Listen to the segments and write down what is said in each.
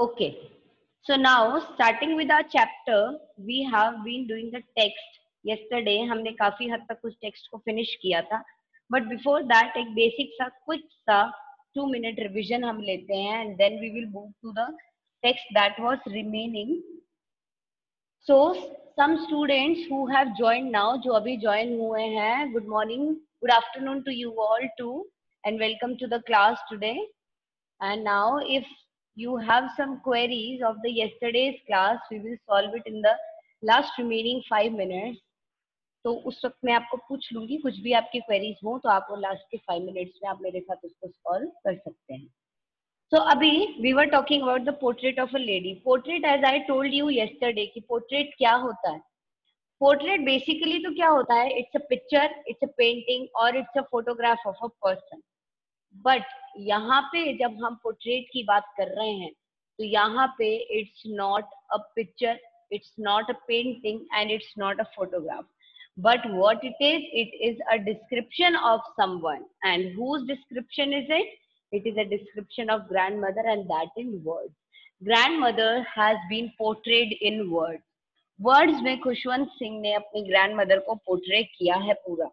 Okay. So now starting with our chapter, we have been doing the text. Yesterday हमने काफी हद तक उस टेक्स्ट को फिनिश किया था. But before that एक बेसिक सा क्विक सा 2 minute रिविजन हम लेते हैं and then we will move to the text that was remaining. So some students who have joined now, जो अभी join हुए हैं, good morning, good afternoon to you all too, and welcome to the class today. And now if you have some queries of the yesterday's class, we will solve it in the last remaining 5 minutes. तो उस वक्त मैं आपको पूछ लूंगी, कुछ भी आपकी queries हो तो आप वो लास्ट के 5 minutes में आप मेरे साथ उसको solve कर सकते हैं. So अभी we were talking about the portrait of a lady. Portrait, as I told you yesterday, कि portrait क्या होता है. Portrait basically तो क्या होता है? It's a picture, it's a painting, or it's a photograph of a person. But यहाँ पे जब हम पोर्ट्रेट की बात कर रहे हैं तो यहाँ पे it's not a picture, it's not a painting and it's not a photograph, but what it is a description of someone. And whose description is it? It is a description of grandmother and that in words. Grandmother has been portrayed in words. Words में खुशवंत सिंह ने अपनी grandmother को portrait किया है पूरा.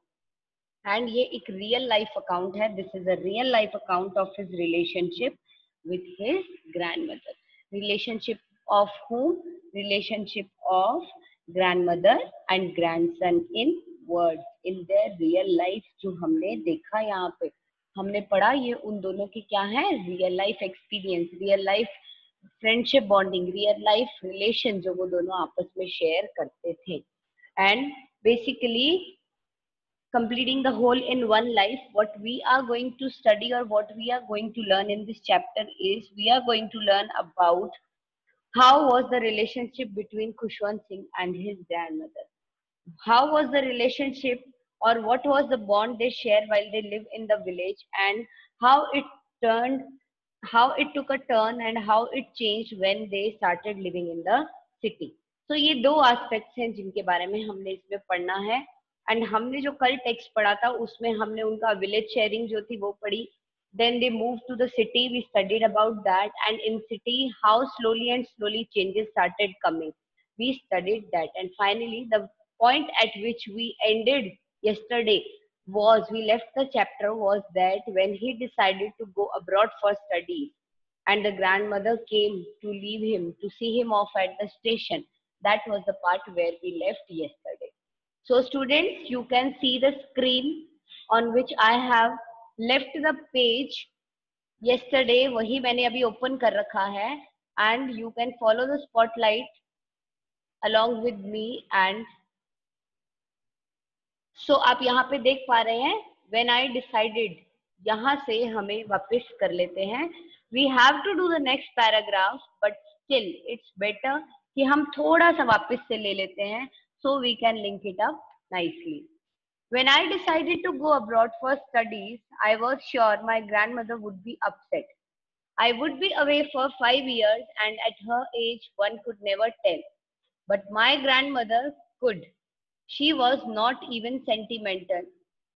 And ये एक real life account है. This is a real life account of his relationship with his grandmother. Relationship of whom? Relationship of grandmother and grandson in words, in their real life. जो हमने देखा यहाँ पे, हमने पढ़ा, ये उन दोनों की क्या है? Real life experience, real life friendship bonding, real life relation जो वो दोनों आपस में share करते थे. And basically completing the whole in one life, what we are going to study or what we are going to learn in this chapter is we are going to learn about how was the relationship between Khushwant Singh and his grandmother. How was the relationship or what was the bond they share while they live in the village, and how it turned, how it took a turn and how it changed when they started living in the city. So ये दो aspects हैं जिनके बारे में हमने इसमें पढ़ना है. एंड हमने जो कल टेक्स्ट पढ़ा था उसमें हमने उनका विलेज शेयरिंग जो थी वो पढ़ी. Then they move to the city, we studied about that, and in city how slowly and slowly changes started coming, we studied that. And finally the point at which we ended yesterday was, we left the chapter, was that when he decided to go abroad for studies and the grandmother came to leave him, to see him off at the station. That was the part where we left yesterday. So students, you can see the screen on which I have left the page yesterday. वही मैंने अभी open कर रखा है, and you can follow the spotlight along with me. And so आप यहाँ पे देख पा रहे हैं, when I decided, यहाँ से हमें वापस कर लेते हैं. We have to do the next paragraph, but still it's better कि हम थोड़ा सा वापस से ले लेते हैं, so we can link it up nicely. When I decided to go abroad for studies, I was sure my grandmother would be upset. I would be away for 5 years, and at her age, one could never tell. But my grandmother could. She was not even sentimental.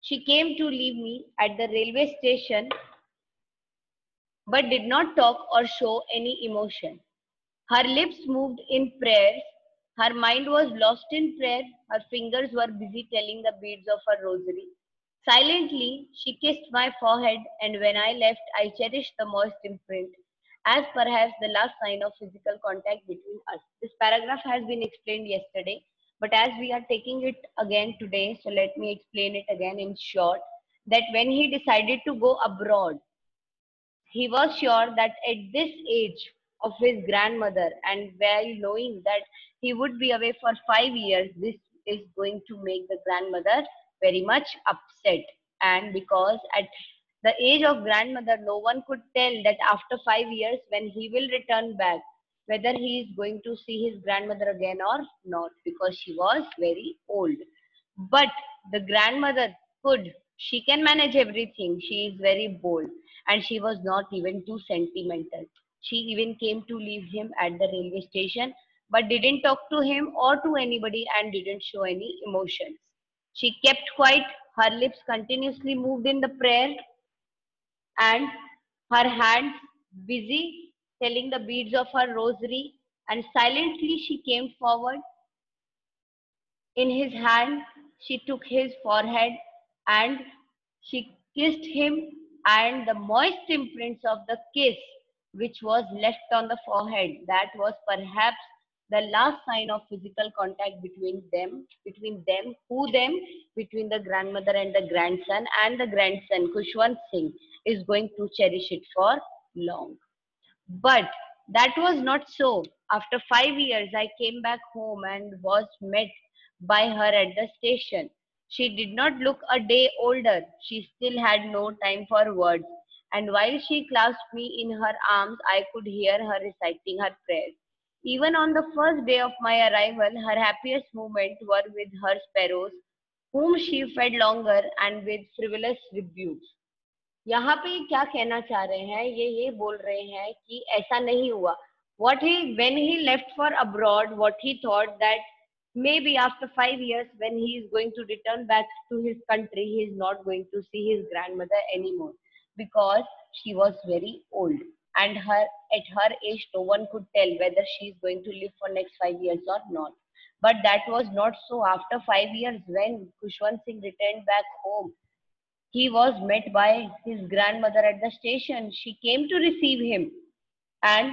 She came to leave me at the railway station, but did not talk or show any emotion. Her lips moved in prayers. Her mind was lost in prayer. Her fingers were busy telling the beads of her rosary. Silently, she kissed my forehead, and when I left, I cherished the moist imprint, as perhaps the last sign of physical contact between us. This paragraph has been explained yesterday, but as we are taking it again today, so let me explain it again in short, that when he decided to go abroad, he was sure that at this age of his grandmother, and while knowing that he would be away for 5 years, this is going to make the grandmother very much upset. And because at the age of grandmother, no one could tell that after 5 years when he will return back, whether he is going to see his grandmother again or not, because she was very old. But the grandmother could, she can manage everything. She is very bold, and she was not even too sentimental. She even came to leave him at the railway station, but didn't talk to him or to anybody and didn't show any emotions. She kept quiet. Her lips continuously moved in the prayer, and her hands busy telling the beads of her rosary, and silently she came forward. In his hand, she took his forehead and she kissed him, and the moist imprints of the kiss which was left on the forehead, that was perhaps the last sign of physical contact between the grandmother and the grandson, Kushwant Singh, is going to cherish it for long. But that was not so. After 5 years, I came back home and was met by her at the station. She did not look a day older. She still had no time for words. And while she clasped me in her arms, I could hear her reciting her prayers. Even on the first day of my arrival, her happiest moments were with her sparrows, whom she fed longer, and with frivolous rebukes. यहाँ पे क्या कहना चाह रहे हैं, ये बोल रहे हैं कि ऐसा नहीं हुआ. What he when he left for abroad, what he thought that maybe after 5 years when he is going to return back to his country, he is not going to see his grandmother anymore because she was very old, and her at her age no one could tell whether she is going to live for next 5 years or not. But that was not so. After 5 years, when Kushwant Singh returned back home, he was met by his grandmother at the station. She came to receive him, and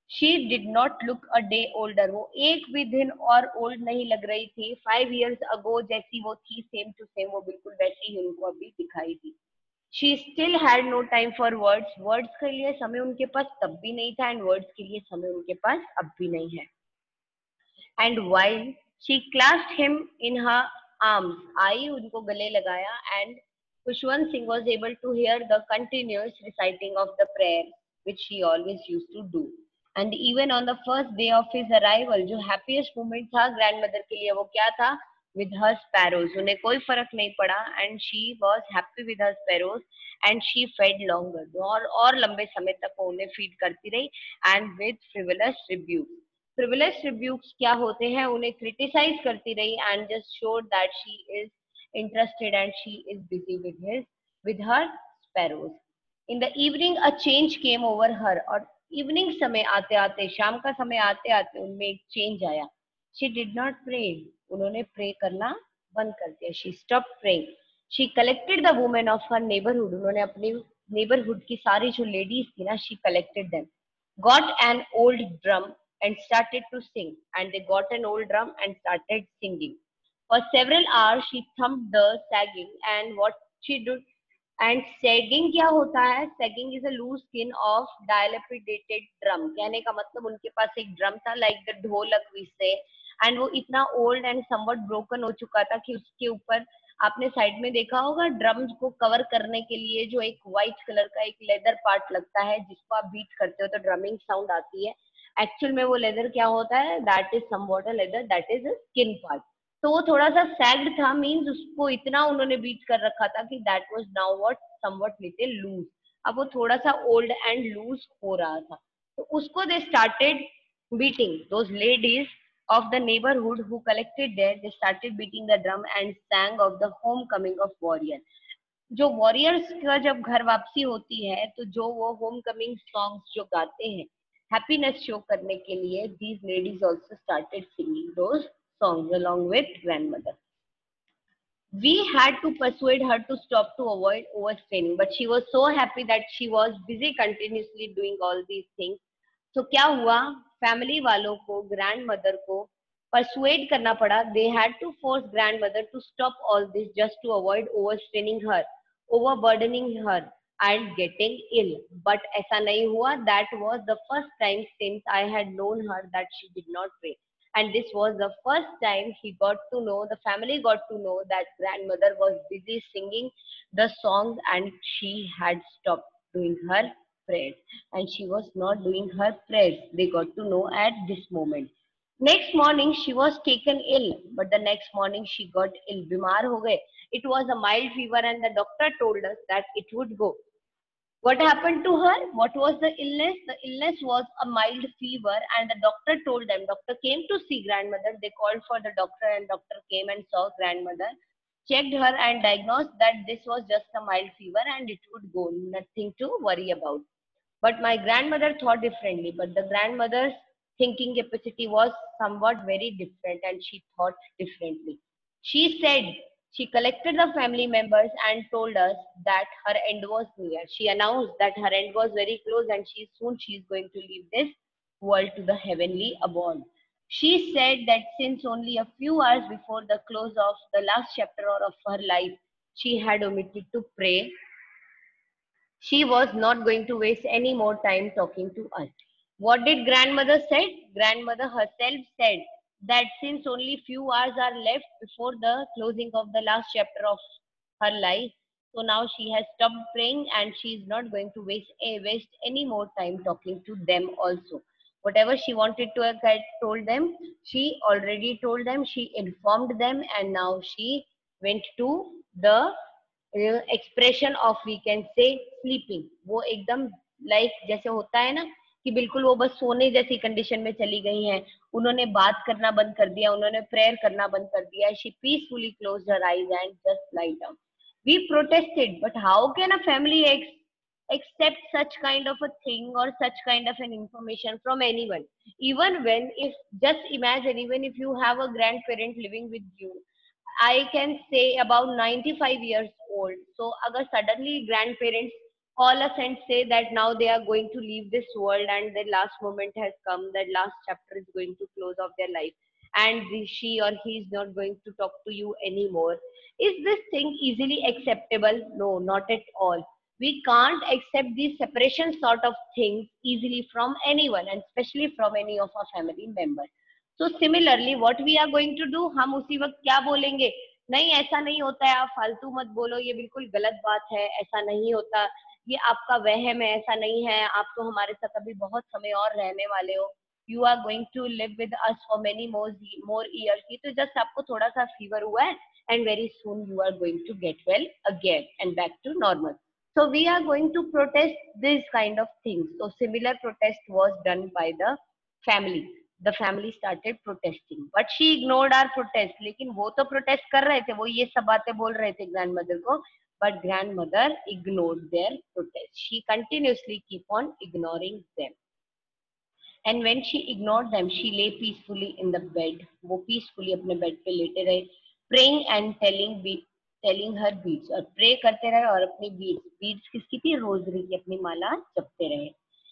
she did not look a day older. वो एक भी दिन और old नहीं लग रही थी. 5 years ago जैसी वो थी, same to same, वो बिल्कुल वैसी ही उनको अभी दिखाई थी. She still had no time for words. Words के लिए समय उनके पास तब भी नहीं था, and words के लिए समय उनके पास अब भी नहीं है. And while she clasped him in her arms, आई उनको गले लगाया, and Kushwant Singh was able to hear the continuous reciting of the prayer which he always used to do. And even on the first day of his arrival, जो happiest moment था grandmother के लिए, वो क्या था? With her sparrows. उन्हें कोई फर्क नहीं पड़ा, and she was happy with her sparrows, and she fed longer. और लंबे समय तक वो उन्हें feed करती रही, and with frivolous rebukes. Frivolous rebukes क्या होते हैं? उन्हें criticize करती रही, and just showed that she is interested and she is busy with her sparrows. In the evening, a change came over her. और इवनिंग समय आते आते, शाम का समय आते आते उनमें एक चेंज आया. She did not pray. उन्होंने प्रे करना बंद कर दिया. She stopped praying. She collected the women of her neighborhood. उन्होंने अपनी neighborhood की सारी जो ladies थी ना, she collected them. Got an old drum and started to sing. And they got an old drum and started singing. For several hours she thumped the sagging, and what she did. And sagging क्या होता है? Sagging is a loose skin of dilapidated drum. कहने का मतलब उनके पास एक drum था, like the ढोलक we say, and वो इतना old and somewhat broken हो चुका था कि उसके ऊपर आपने साइड में देखा होगा, ड्रम्स को कवर करने के लिए जो एक व्हाइट कलर का एक लेदर पार्ट लगता है, जिसको आप बीट करते हो तो ड्रमिंग साउंड आती है. एक्चुअल में वो लेदर क्या होता है? That is somewhat a leather, that is a skin part. तो वो थोड़ा सा सैग्ड था, मीन्स उसको इतना उन्होंने बीट कर रखा था कि that was now what somewhat little loose. अब वो थोड़ा सा ओल्ड एंड लूज हो रहा था, तो उसको they started beating. Those ladies of the neighborhood who collected there, they started beating the drum and sang of the homecoming of warrior. जो वॉरियर्स का जब घर वापसी होती है, तो जो वो होम कमिंग सॉन्ग्स जो गाते हैं हैप्पीनेस शो करने के लिए, these ladies also started singing those songs along with grandmother. We had to persuade her to stop to avoid overstraining, but she was so happy that she was busy continuously doing all these things. तो क्या हुआ? Family वालों को, grandmother को persuade करना पड़ा. They had to force grandmother to stop all this just to avoid overstraining her, overburdening her and getting ill. But ऐसा नहीं हुआ. That was the first time since I had known her that she did not pray, and this was the first time the family got to know that grandmother was busy singing the songs, and she had stopped doing her prayers, and she was not doing her prayers. They got to know at this moment. Next morning she was taken ill, but the next morning she got ill. बीमार हो गए. It was a mild fever, and the doctor told us that it would go. What happened to her? What was the illness? The illness was a mild fever, and the doctor told them. Doctor came to see grandmother. They called for the doctor, and doctor came and saw grandmother, checked her, and diagnosed that this was just a mild fever and it would go. Nothing to worry about. But my grandmother thought differently. But the grandmother's thinking capacity was somewhat very different, and she thought differently. She said she collected the family members and told us that her end was near. She announced that her end was very close, and she is going to leave this world to the heavenly abode. She said that since only a few hours before the close of the last chapter of her life, she had omitted to pray, she was not going to waste any more time talking to us. What did grandmother said? Grandmother herself said that since only few hours are left before the closing of the last chapter of her life, so now she has stopped praying and she is not going to waste any more time talking to them also. Whatever she wanted to have told them, she already told them, she informed them, and now she went to the expression of we can say sleeping. वो एकदम like जैसे होता है ना कि बिल्कुल वो बस सोने जैसी कंडीशन में चली गई हैं. उन्होंने बात करना बंद कर दिया, उन्होंने प्रेयर करना बंद कर दिया. She peacefully closed her eyes and just lie down. We protested, but how can a family accept such kind of a thing or such kind of an information from anyone? Even when, if just imagine, even if you have a grandparent living with you, I can say about 95 years old. So, agar suddenly grandparents call us and say that now they are going to leave this world and their last moment has come, that last chapter is going to close off their life, and she or he is not going to talk to you anymore. Is this thing easily acceptable? No, not at all. We can't accept these separation sort of things easily from anyone, and especially from any of our family members. So similarly, what we are going to do, हम उसी वक्त क्या बोलेंगे? नहीं, ऐसा नहीं होता है, आप फालतू मत बोलो, ये बिल्कुल गलत बात है, ऐसा नहीं होता, ये आपका वहम है, ऐसा नहीं है, आप तो हमारे साथ अभी बहुत समय और रहने वाले हो. You are going to live with us for many more years. ये तो जस्ट आपको थोड़ा सा फीवर हुआ है, and very soon you are going to get well again and back to normal. So we are going to protest this kind of things. So similar protest was done by the family. The family started protesting, but she ignored our protest. लेकिन वो तो protest कर रहे थे, वो ये सब बातें बोल रहे थे grandmother को, but grandmother ignored their protest. She continuously keep on ignoring them. And when she ignored them, she lay peacefully in the bed. वो peacefully अपने bed पे लेटे रहे, praying and telling her beads. और pray करते रहे और अपनी beads किसकी थी? रोजरी की अपनी माला जपते रहे.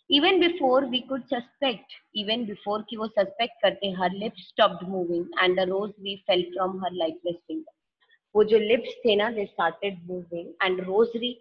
Even before we could suspect, even before कि वो suspect करते, her lips stopped moving and the rosary fell from her lifeless finger. वो जो लिप्स थे ना, they started moving and rosary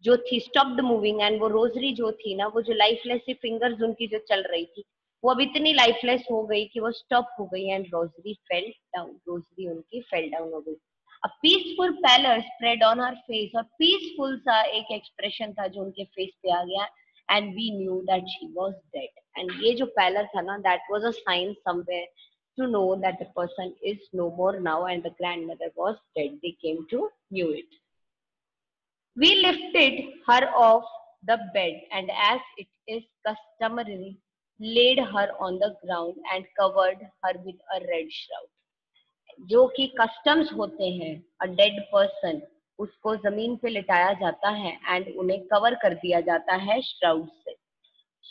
जो थी स्टॉप्ड मूविंग, एंड वो रोजरी जो थी ना, वो जो लाइफलेस फिंगर्स उनकी जो चल रही थी, वो अब इतनी लाइफलेस हो गई कि वो स्टॉप हो गई and rosary fell down. Rosary उनकी फेल डाउन हो गई. A peaceful pallor spread on her face. और पीसफुल सा एक एक्सप्रेशन था जो उनके फेस पे आ गया, and we knew that she was dead. And ये जो पैलर था ना, that was a sign somewhere to know that the person is no more now and the grandmother was dead. They came to knew it. We lifted her off the bed and, as it is customary, laid her on the ground and covered her with a red shroud. जो कि customs होते हैं, a dead person, उसको जमीन पे लिटाया जाता है and उन्हें कवर कर दिया जाता है श्राउड से.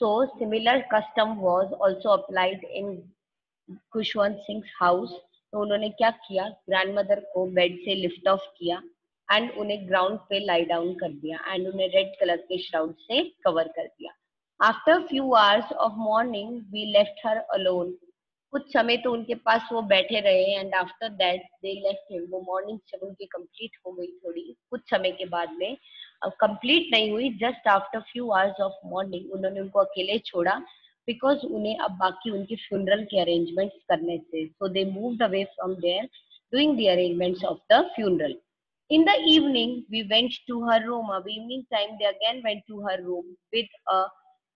So similar custom was also applied in Khushwant Singh house. तो उन्होंने क्या किया, ग्रैंडमदर को बेड से लिफ्ट ऑफ किया एंड उन्हें ग्राउंड पे लाई डाउन कर दिया एंड उन्हें रेड कलर के श्राउड से कवर कर दिया. After few hours of morning we left her alone. कुछ समय तो उनके पास वो बैठे रहे and after that they left him. वो मॉर्निंग जब उनकी कंप्लीट हो गई, थोड़ी कुछ समय के बाद में, अब कंप्लीट नहीं हुई, just after few hours of morning उन्होंने उनको अकेले छोड़ा, बिकॉज उन्हें अब बाकी उनके फ्यूनरल के अरेंजमेंट्स करने थे. So they moved away from there doing the arrangements of the funeral. In the evening, we went to her room. Ab evening time, they again went to her room with a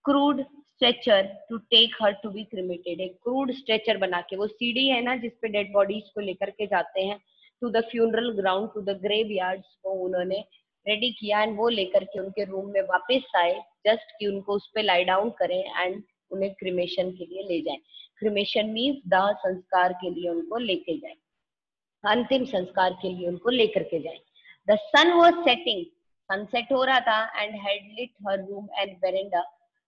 crude stretcher to take her to be cremated. एक crude stretcher बना के, वो सीढ़ी है ना जिसपे dead bodies को लेकर के जाते हैं to the funeral ground, to the graveyards, वो उन्होंने रेडी किया एंड वो लेकर के उनके रूम में वापस आए, जस्ट कि उनको उस पे लाई डाउन करें एंड उन्हें क्रिमेशन के लिए ले जाएं. क्रिमेशन मीन्स दाह संस्कार के लिए उनको लेके जाएं, अंतिम संस्कार के लिए उनको लेकर के जाएं. The sun was setting, sunset हो रहा था and had lit her room and verandah.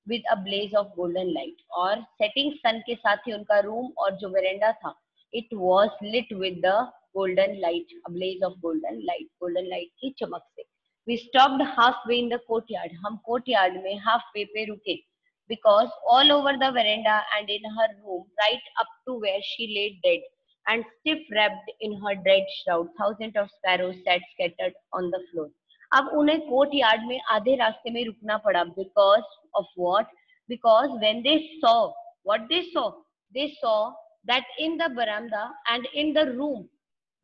with a blaze of golden light. और setting sun के साथ ही उनका room और जो veranda था, it was lit with the golden light, a blaze of golden light की चमक से. We stopped halfway in the courtyard. हम courtyard में halfway पे रुके, because all over the veranda and in her room, right up to where she lay dead and stiff wrapped in her dread shroud, thousands of sparrows sat scattered on the floor. अब उन्हें court yard में आधे रास्ते में रुकना पड़ा, because of what? Because when they saw what they saw that in the veranda and in the room,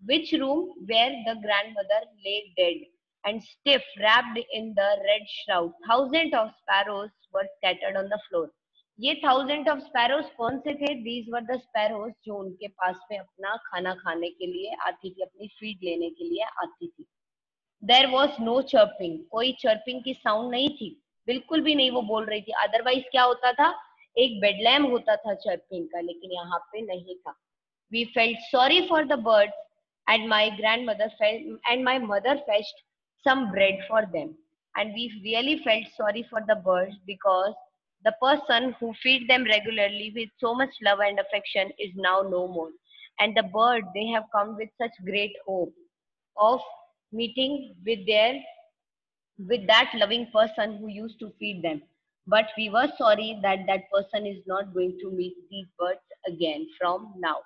which room? Where the grandmother lay dead and stiff wrapped in the red shroud, thousands of sparrows were scattered on the floor. ये thousands of sparrows कौन से थे? These were the sparrows जो उनके पास में अपना खाना खाने के लिए आती थी, अपनी फीड लेने के लिए आती थी. देयर वॉज नो चर्पिंग, कोई चर्पिंग की साउंड नहीं थी, बिल्कुल भी नहीं वो बोल रही थी. अदरवाइज क्या होता था? एक बेडलैम होता था चर्पिंग का, लेकिन यहाँ पे नहीं था. We felt sorry for the birds and my mother fetched some bread for them, and we really felt sorry for the birds because the person who feed them regularly with so much love and affection is now no more, and the bird, they have come with such great hope of meeting with that loving person who used to feed them. But we were sorry that that person is not going to meet these birds again from now.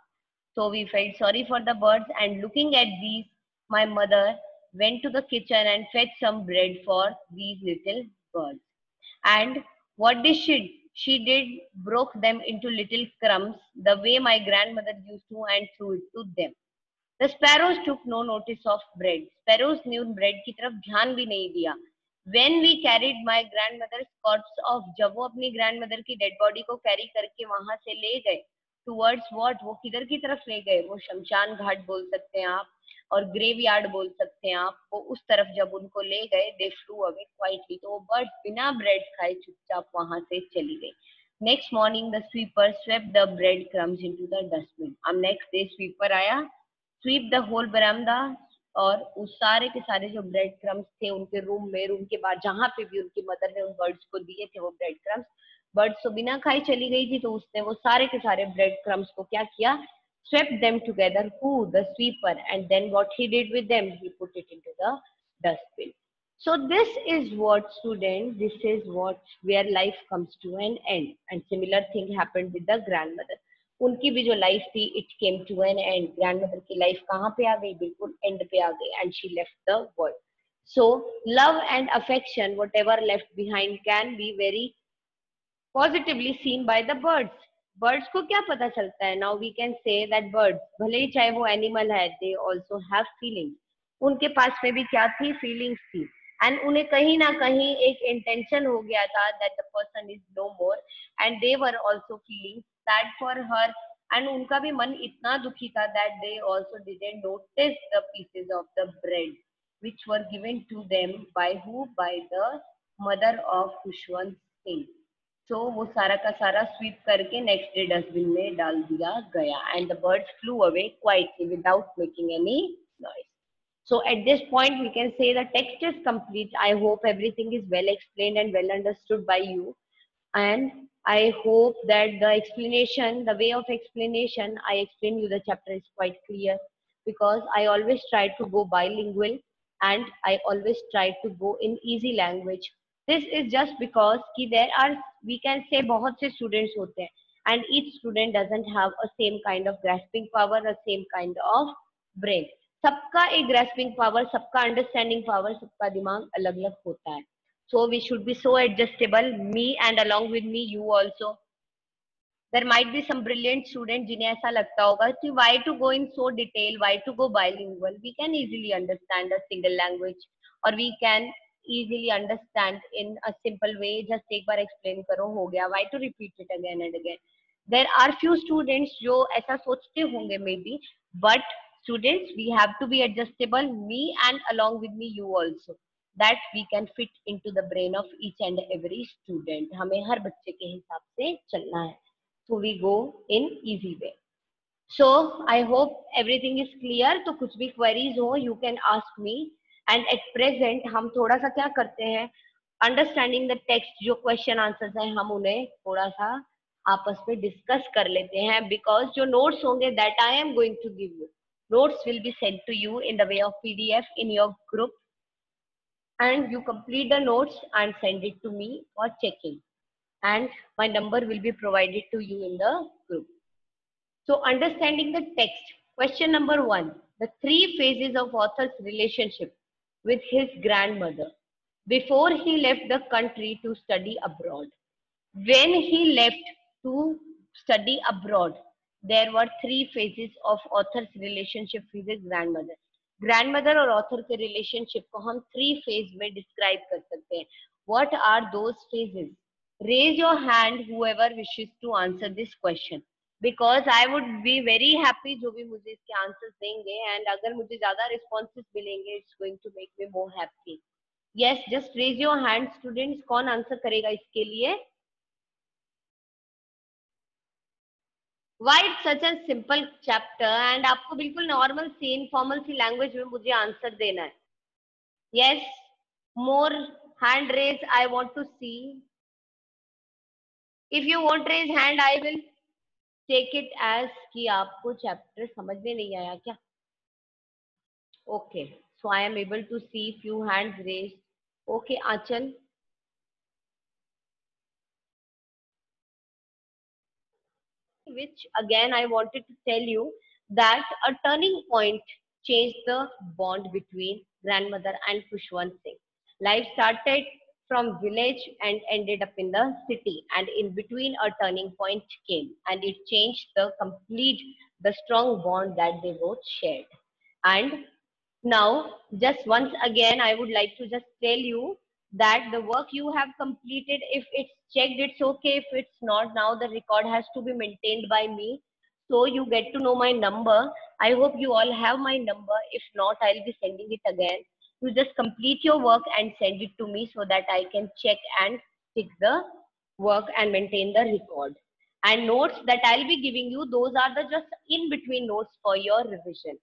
So we felt sorry for the birds, and looking at these, my mother went to the kitchen and fetched some bread for these little birds. And what did she? She did broke them into little crumbs the way my grandmother used to, and threw it to them. The sparrows took no notice of bread. Sparrows ने उन bread की तरफ ध्यान भी नहीं दिया. When we carried my grandmother's corpse off, जब वो अपनी grandmother की dead body को carry करके वहां से ले गए, towards what? वो किधर की तरफ ले गए? वो शमशान घाट बोल सकते हैं आप, और ग्रेवयार्ड बोल सकते हैं आप. वो उस तरफ जब उनको ले गए, they flew away quietly. तो वो birds बिना bread खाए चुपचाप वहां से चली गई. Next morning, the sweeper swept the bread crumbs into the dustbin. अब next day sweeper आया, स्वीप द होल बरामदा, और उस सारे के सारे जो ब्रेड क्रम्स थे उनके रूम में, रूम के बाद जहां पे भी उनकी मदर ने उन बर्ड्स को दिए थे वो ब्रेड क्रम्स, बर्ड्स तो बिना खाई चली गई थी, तो उसने वो सारे के सारे ब्रेड क्रम्स को क्या किया? Swept them together. Who? The sweeper. And then what he did with them? He put it into the dustbin. So this is what, student, this is what where life comes to an end, and similar thing happened with the grandmother. उनकी भी जो life थी, it came to an end. Grandmother की life कहाँ पे आ गई? बिल्कुल एंड पे आ गई, and she left the world. So love and affection, whatever left behind, can be very positively seen by the birds. Birds को क्या पता चलता है? Now we can say that birds, भले ही चाहे वो एनिमल है, दे ऑल्सो हैव फीलिंग्स. उनके पास में भी क्या थी? फीलिंग्स थी. एंड उन्हें कहीं ना कहीं एक इंटेंशन हो गया था that the person is no more, and they were also feeling sad for her. And उनका भी मन इतना दुखी था that they also didn't notice the pieces of the bread which were given to them by who? By the mother of Khushwant Singh. तो वो सारा का सारा स्वीप करके नेक्स्ट डे डस्टबिन में डाल दिया गया, and the birds flu away quietly without making any noise. So at this point, we can say the text is complete. I hope everything is well explained and well understood by you. And I hope that the explanation, the way of explanation, I explain you the chapter is quite clear, because I always try to go bilingual, and I always try to go in easy language. This is just because कि there are, we can say, बहुत से students होते हैं, and each student doesn't have a same kind of grasping power, a same kind of brain. सबका एक grasping power, सबका understanding power, सबका दिमाग अलग अलग होता है. So we should be so adjustable, me and along with me you also. There might be some brilliant student जिन्हें ऐसा लगता होगा कि why to go in so detail, why to go bilingual, we can easily understand a single language, और we can easily understand in a simple way. Just एक बार explain करो, हो गया. Why to repeat it again and again? There are few students जो ऐसा सोचते होंगे maybe, but students, we have to be adjustable, me and along with me you also, that we can fit into the brain of each and every student. हमें हर बच्चे के हिसाब से चलना है. So we go in easy way. So I hope everything is clear. तो कुछ भी queries हो, you can ask me. And at present हम थोड़ा सा क्या करते हैं, अंडरस्टैंडिंग द टेक्स्ट, जो क्वेश्चन आंसर्स हैं हम उन्हें थोड़ा सा आपस में डिस्कस कर लेते हैं, बिकॉज जो नोट्स होंगे that I am going to give you, notes will be sent to you in the way of PDF in your group, and you complete the notes and send it to me for checking, and my number will be provided to you in the group. So understanding the text, question number 1, the 3 phases of author's relationship with his grandmother before he left the country to study abroad. When he left to study abroad, there were 3 phases of author's relationship with his grandmother. Grandmother और author के relationship को हम 3 phase में describe कर सकते हैं. What are those phases? Raise your hand whoever wishes to answer this question, because I would be very happy जो भी मुझे इसके answers देंगे, and अगर मुझे ज़्यादा responses मिलेंगे, it's going to make me more happy. Yes, just raise your hand students. कौन आंसर करेगा इसके लिए? Why it's such a simple chapter, and आपको बिल्कुल नॉर्मल सी इनफॉर्मल सी लैंग्वेज में मुझे आंसर देना है. Yes, more hand raise. I want to see. If you won't raise hand, I will take it as कि आपको चैप्टर समझ में नहीं आया क्या? Okay, so I am able to see few hands raised. Okay, Achal. Which again I wanted to tell you that a turning point changed the bond between grandmother and Khushwant Singh. Life started from village and ended up in the city, and in between a turning point came, and it changed the strong bond that they both shared. And now, just once again, I would like to just tell you that the work you have completed, if it's checked, it's okay. If it's not, now the record has to be maintained by me. So you get to know my number. I hope you all have my number. If not, I'll be sending it again. You just complete your work and send it to me so that I can check and tick the work and maintain the record. And notes that I'll be giving you, those are the just in between notes for your revision.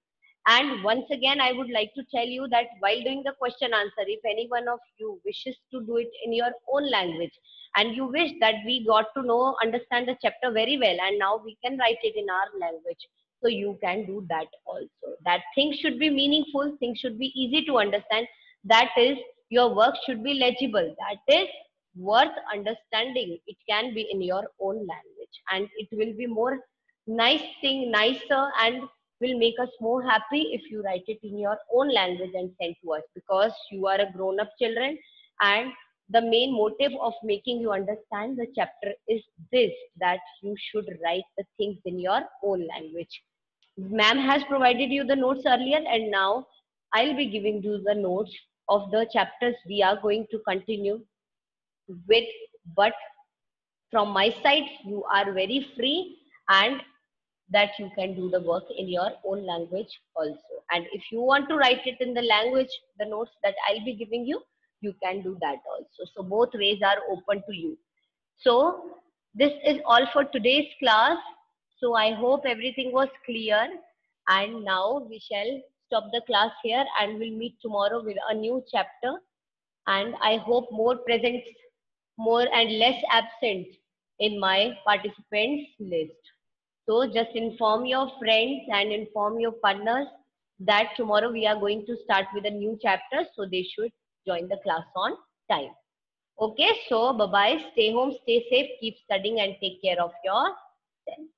And once again, I would like to tell you that while doing the question answer, if any one of you wishes to do it in your own language, and you wish that we got to know, understand the chapter very well, and now we can write it in our language, so you can do that also. That things should be meaningful, things should be easy to understand. That is, your work should be legible. That is worth understanding. It can be in your own language, and it will be more nicer, and will make us more happy if you write it in your own language and send to us, because you are a grown up children, and the main motive of making you understand the chapter is this, that you should write the things in your own language. Ma'am has provided you the notes earlier, and now I'll be giving you the notes of the chapters we are going to continue with. But from my side, you are very free, and that you can do the work in your own language also. And if you want to write it in the language, the notes that I'll be giving you, you can do that also. So both ways are open to you. So this is all for today's class. So I hope everything was clear. And now we shall stop the class here, and we'll meet tomorrow with a new chapter. And I hope more present, more and less absent in my participants list. So just inform your friends and inform your partners that tomorrow we are going to start with a new chapter, so they should join the class on time. Okay, so bye-bye. Stay home, stay safe, keep studying, and take care of yourself.